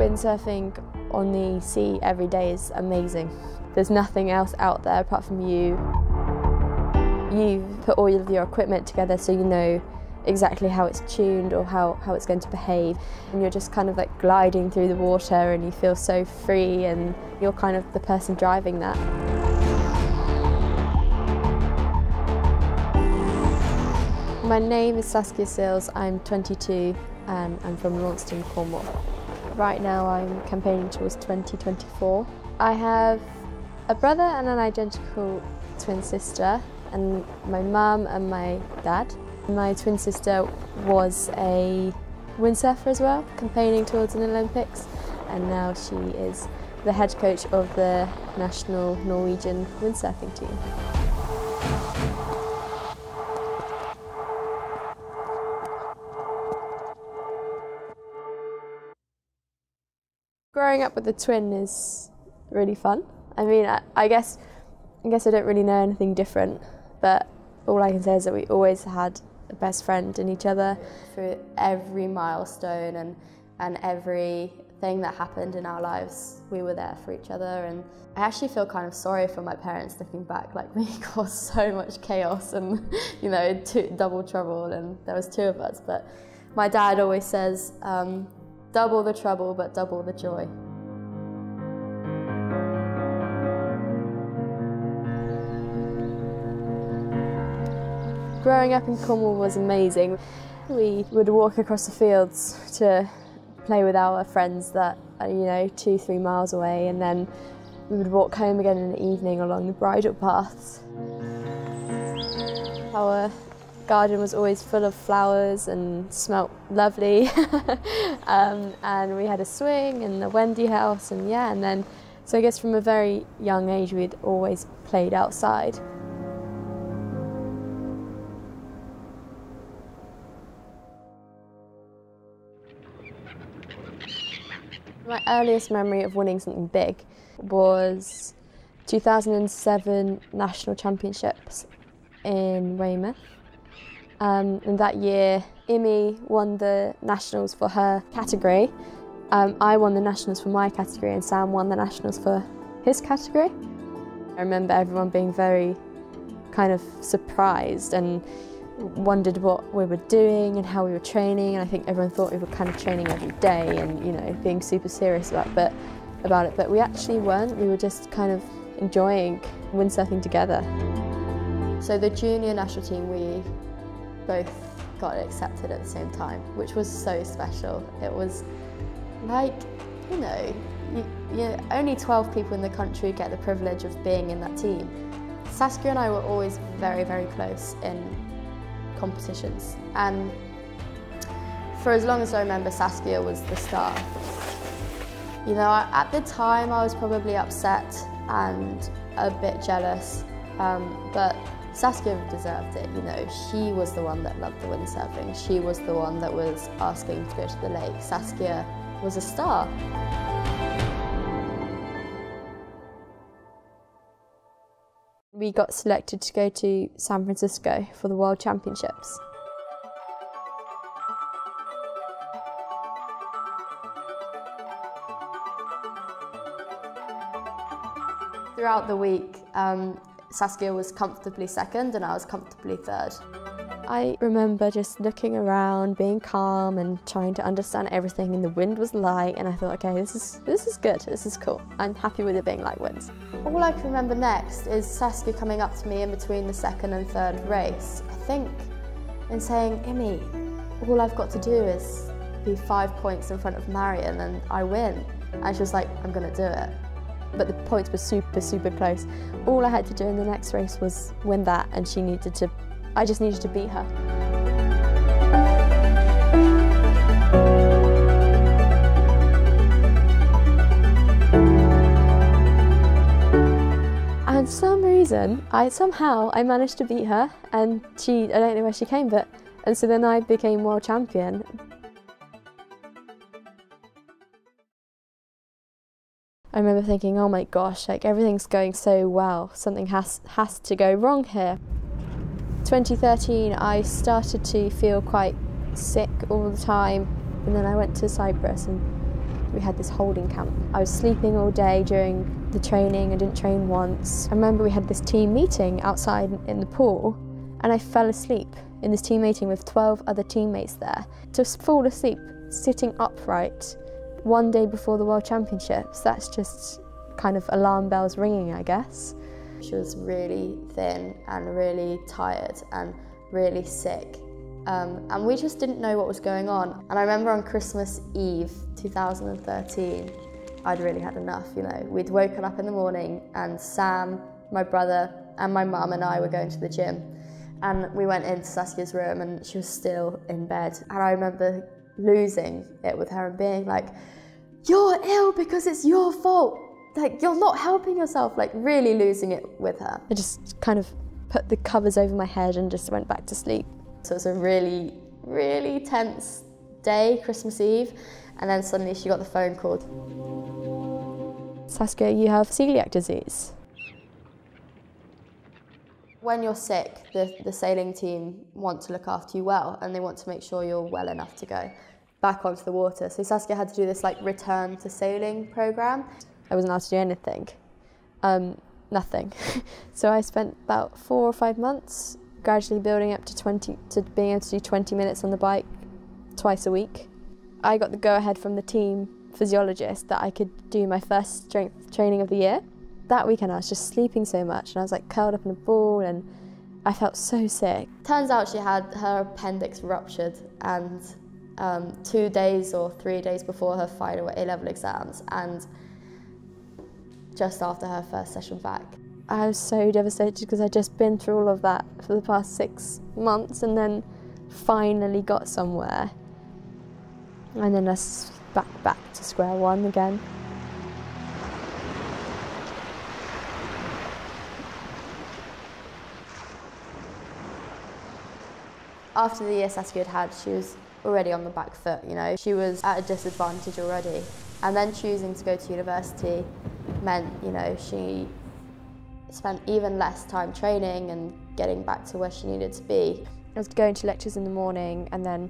Windsurfing on the sea every day is amazing. There's nothing else out there apart from you. You put all of your equipment together so you know exactly how it's tuned or how it's going to behave. And you're just kind of like gliding through the water and you feel so free and you're kind of the person driving that. My name is Saskia Sills, I'm 22 and I'm from Launceston, Cornwall. Right now I'm campaigning towards 2024. I have a brother and an identical twin sister, and my mum and my dad. My twin sister was a windsurfer as well, campaigning towards an Olympics, and now she is the head coach of the national Norwegian windsurfing team. Growing up with a twin is really fun. I mean, I guess I don't really know anything different, but all I can say is that we always had a best friend in each other. Through every milestone and everything that happened in our lives, we were there for each other. And I actually feel kind of sorry for my parents looking back. Like, we caused so much chaos and, you know, double trouble, and there was two of us. But my dad always says, double the trouble, but double the joy. Growing up in Cornwall was amazing. We would walk across the fields to play with our friends that are, you know, 2-3 miles away, and then we would walk home again in the evening along the bridle paths. Our garden was always full of flowers and smelt lovely. And we had a swing and the Wendy house, and yeah, and then, so I guess from a very young age we'd always played outside. My earliest memory of winning something big was 2007 National Championships in Weymouth. And that year, Imi won the Nationals for her category. I won the Nationals for my category and Sam won the Nationals for his category. I remember everyone being very kind of surprised and wondered what we were doing and how we were training, and I think everyone thought we were kind of training every day and, you know, being super serious about it, but we actually weren't. We were just kind of enjoying windsurfing together. So the junior national team, we both got accepted at the same time, which was so special. It was like, you know, only 12 people in the country get the privilege of being in that team. Saskia and I were always very, very close in competitions, and for as long as I remember, Saskia was the star. You know, at the time I was probably upset and a bit jealous, but Saskia deserved it. You know, she was the one that loved the windsurfing. She was the one that was asking to go to the lake. Saskia was a star. We got selected to go to San Francisco for the World Championships. Throughout the week, Saskia was comfortably second and I was comfortably third. I remember just looking around, being calm and trying to understand everything, and the wind was light, and I thought, okay, this is good, this is cool. I'm happy with it being light winds. All I can remember next is Saskia coming up to me in between the second and third race, I think, and saying, Imi, all I've got to do is be 5 points in front of Marion and I win. And she was like, I'm gonna do it. But the points were super, super close. All I had to do in the next race was win that, and I just needed to beat her. And for some reason, somehow I managed to beat her, and I don't know where she came, and so then I became world champion. I remember thinking, oh my gosh, like everything's going so well, something has to go wrong here. 2013, I started to feel quite sick all the time, and then I went to Cyprus and we had this holding camp. I was sleeping all day during the training. I didn't train once. I remember we had this team meeting outside in the pool, and I fell asleep in this team meeting with 12 other teammates there. To fall asleep sitting upright one day before the World Championships, that's just kind of alarm bells ringing, I guess. She was really thin and really tired and really sick. And we just didn't know what was going on. And I remember on Christmas Eve 2013, I'd really had enough, you know. We'd woken up in the morning and Sam, my brother, and my mum and I were going to the gym. And we went into Saskia's room and she was still in bed. And I remember losing it with her and being like, "You're ill because it's your fault. Like, you're not helping yourself," like really losing it with her. I just kind of put the covers over my head and just went back to sleep. So it was a really, really tense day, Christmas Eve, and then suddenly she got the phone call. "Saskia, you have celiac disease." When you're sick, the sailing team want to look after you well, and they want to make sure you're well enough to go back onto the water. So Saskia had to do this like return to sailing program. I wasn't allowed to do anything, nothing. So I spent about 4 or 5 months gradually building up to being able to do 20 minutes on the bike twice a week. I got the go-ahead from the team physiologist that I could do my first strength training of the year. That weekend I was just sleeping so much and I was like curled up in a ball and I felt so sick. Turns out she had her appendix ruptured, and 2 days or 3 days before her final A-level exams and just after her first session back. I was so devastated because I'd just been through all of that for the past 6 months and then finally got somewhere. And then us back to square one again. After the year Saskia had, she was already on the back foot, you know. She was at a disadvantage already. And then choosing to go to university meant, you know, she spent even less time training and getting back to where she needed to be. I was going to lectures in the morning and then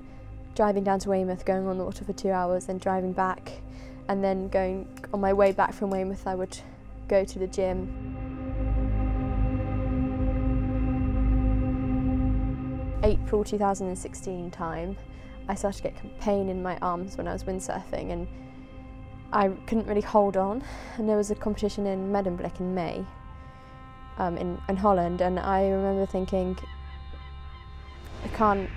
driving down to Weymouth, going on the water for 2 hours, then driving back, and then going on my way back from Weymouth I would go to the gym. April 2016 time, I started to get pain in my arms when I was windsurfing and I couldn't really hold on, and there was a competition in Medemblik in May in Holland, and I remember thinking, I can't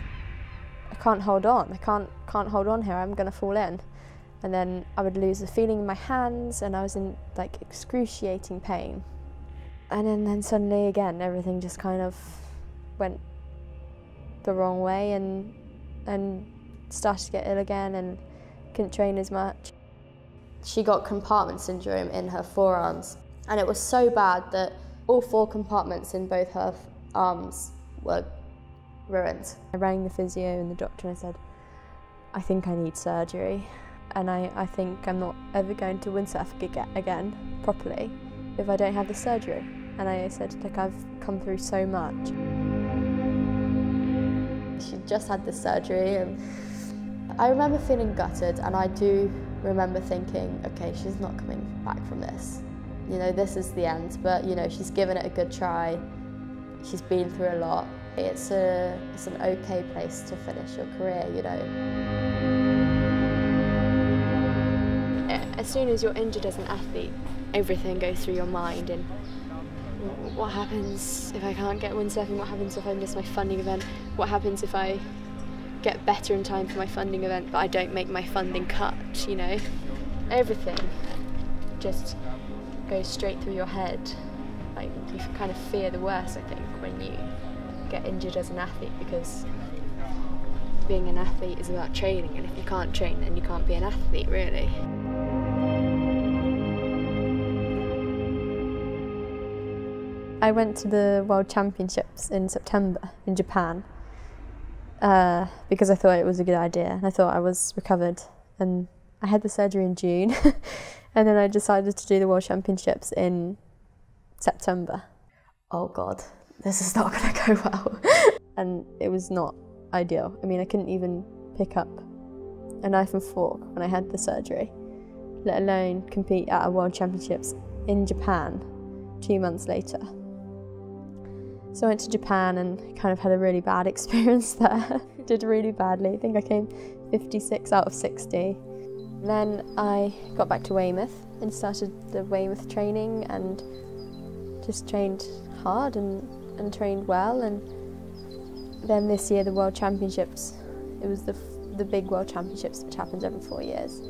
hold on, I can't hold on here, I'm gonna fall in. And then I would lose the feeling in my hands and I was in like excruciating pain. And then suddenly again, everything just kind of went the wrong way and started to get ill again and couldn't train as much. She got compartment syndrome in her forearms, and it was so bad that all 4 compartments in both her arms were ruined. I rang the physio and the doctor and I said, "I think I need surgery, and I think I'm not ever going to windsurf again properly if I don't have the surgery." And I said, "Like, I've come through so much." She just had this surgery and I remember feeling gutted, and I do remember thinking, okay, she's not coming back from this. You know, this is the end, but you know, she's given it a good try. She's been through a lot. It's an okay place to finish your career, you know. As soon as you're injured as an athlete, everything goes through your mind, and what happens if I can't get windsurfing? What happens if I miss my funding event? What happens if I get better in time for my funding event but I don't make my funding cut, you know? Everything just goes straight through your head. Like, you kind of fear the worst, I think, when you get injured as an athlete, because being an athlete is about training, and if you can't train then you can't be an athlete, really. I went to the World Championships in September in Japan because I thought it was a good idea, and I thought I was recovered, and I had the surgery in June and then I decided to do the World Championships in September. Oh God, this is not going to go well. And it was not ideal. I mean, I couldn't even pick up a knife and fork when I had the surgery. let alone compete at a World Championships in Japan 2 months later. So I went to Japan and kind of had a really bad experience there. Did really badly. I think I came 56 out of 60. Then I got back to Weymouth and started the Weymouth training and just trained hard and trained well. And then this year the World Championships, it was the big World Championships, which happens every 4 years.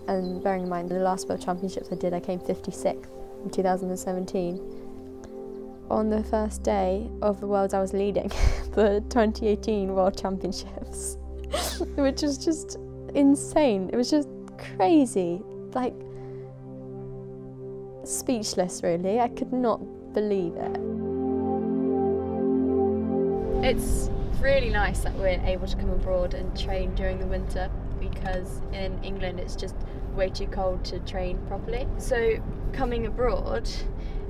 And bearing in mind the last World Championships I did, I came 56th in 2017. On the first day of the Worlds I was leading the 2018 World Championships, which was just insane. It was just crazy, like speechless really. I could not believe it. It's really nice that we're able to come abroad and train during the winter, because in England it's just way too cold to train properly. So coming abroad,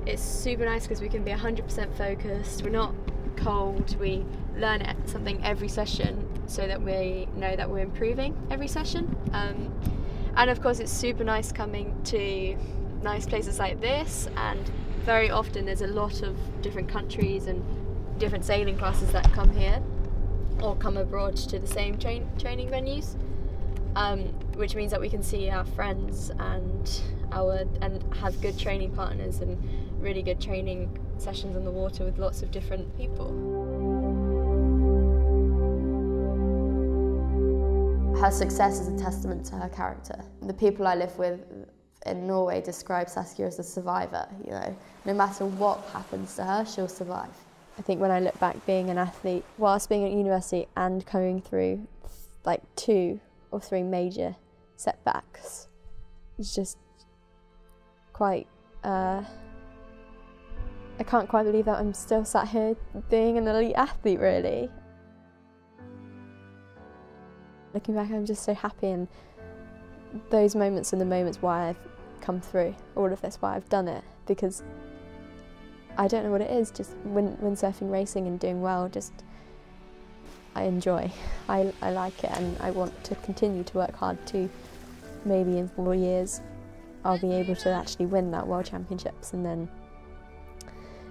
it's super nice because we can be 100% focused, we're not cold, we learn something every session so that we know that we're improving every session. And of course it's super nice coming to nice places like this, and very often there's a lot of different countries and different sailing classes that come here or come abroad to the same training venues, which means that we can see our friends and have good training partners and really good training sessions on the water with lots of different people. Her success is a testament to her character. The people I live with in Norway describe Saskia as a survivor, you know. No matter what happens to her, she'll survive. I think when I look back being an athlete, whilst being at university and going through like 2 or 3 major setbacks, it's just quite, I can't quite believe that I'm still sat here being an elite athlete really. Looking back, I'm just so happy, and those moments are the moments why I've come through all of this, why I've done it, because I don't know what it is, just windsurfing, racing and doing well, just I enjoy. I like it, and I want to continue to work hard too. Maybe in 4 years I'll be able to actually win that World Championships and then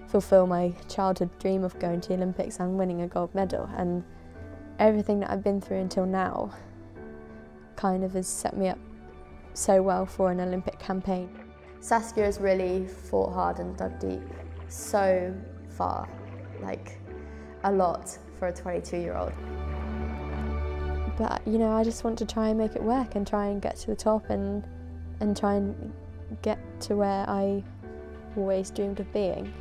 fulfil my childhood dream of going to the Olympics and winning a gold medal. And everything that I've been through until now kind of has set me up so well for an Olympic campaign. Saskia has really fought hard and dug deep so far, like a lot for a 22-year-old. But you know, I just want to try and make it work and try and get to the top and try and get to where I always dreamed of being.